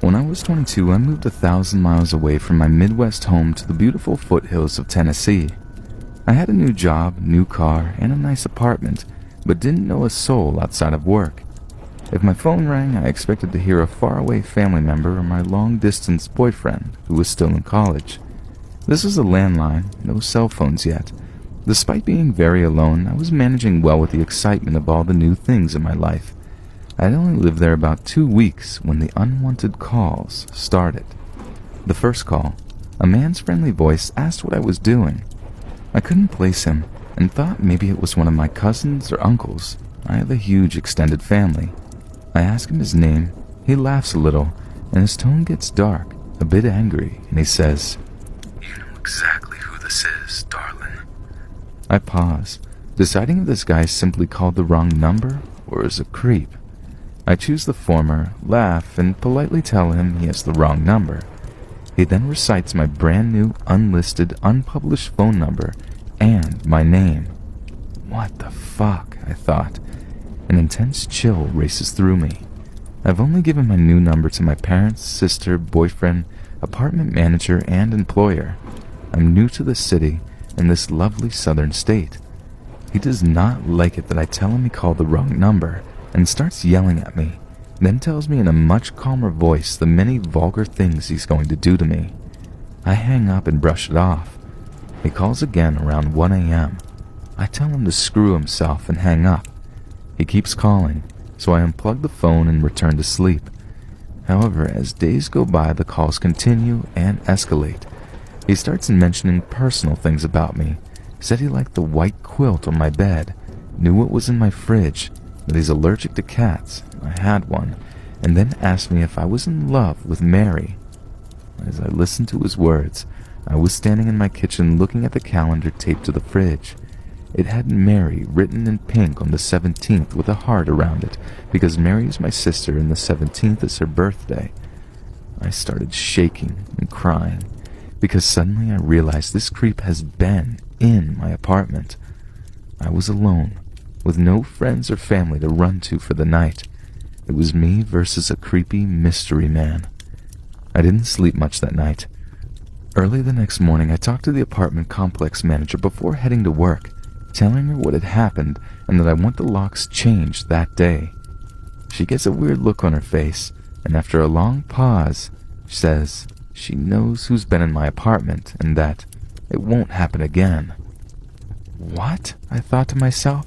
When I was 22, I moved 1,000 miles away from my Midwest home to the beautiful foothills of Tennessee. I had a new job, new car, and a nice apartment, but didn't know a soul outside of work. If my phone rang, I expected to hear a faraway family member or my long-distance boyfriend who was still in college. This was a landline, no cell phones yet. Despite being very alone, I was managing well with the excitement of all the new things in my life. I had only lived there about 2 weeks when the unwanted calls started. The first call, a man's friendly voice asked what I was doing. I couldn't place him and thought maybe it was one of my cousins or uncles. I have a huge extended family. I ask him his name, he laughs a little, and his tone gets dark, a bit angry, and he says, "You know exactly who this is, darling." I pause, deciding if this guy simply called the wrong number or is a creep. I choose the former, laugh, and politely tell him he has the wrong number. He then recites my brand new, unlisted, unpublished phone number and my name. What the fuck, I thought. An intense chill races through me. I've only given my new number to my parents, sister, boyfriend, apartment manager, and employer. I'm new to the city in this lovely southern state. He does not like it that I tell him he called the wrong number and starts yelling at me, then tells me in a much calmer voice the many vulgar things he's going to do to me. I hang up and brush it off. He calls again around 1 a.m. I tell him to screw himself and hang up. He keeps calling, so I unplug the phone and return to sleep. However, as days go by, the calls continue and escalate. He starts mentioning personal things about me, said he liked the white quilt on my bed, knew what was in my fridge, that he's allergic to cats, I had one, and then asked me if I was in love with Mary. As I listened to his words, I was standing in my kitchen looking at the calendar taped to the fridge. It had Mary written in pink on the 17th with a heart around it, because Mary is my sister and the 17th is her birthday. I started shaking and crying, because suddenly I realized this creep has been in my apartment. I was alone, with no friends or family to run to for the night. It was me versus a creepy mystery man. I didn't sleep much that night. Early the next morning, I talked to the apartment complex manager before heading to work, telling her what had happened and that I want the locks changed that day. She gets a weird look on her face, and after a long pause, says she knows who's been in my apartment and that it won't happen again. What? I thought to myself.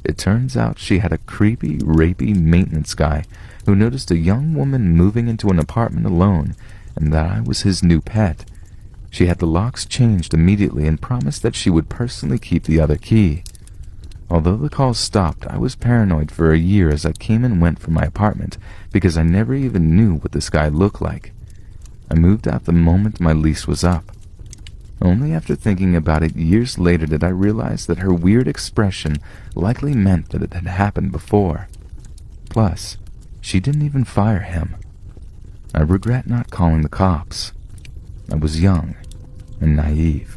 It turns out she had a creepy, rapey maintenance guy who noticed a young woman moving into an apartment alone and that I was his new pet. She had the locks changed immediately and promised that she would personally keep the other key. Although the calls stopped, I was paranoid for a year as I came and went from my apartment because I never even knew what this guy looked like. I moved out the moment my lease was up. Only after thinking about it years later did I realize that her weird expression likely meant that it had happened before. Plus, she didn't even fire him. I regret not calling the cops. I was young and naive.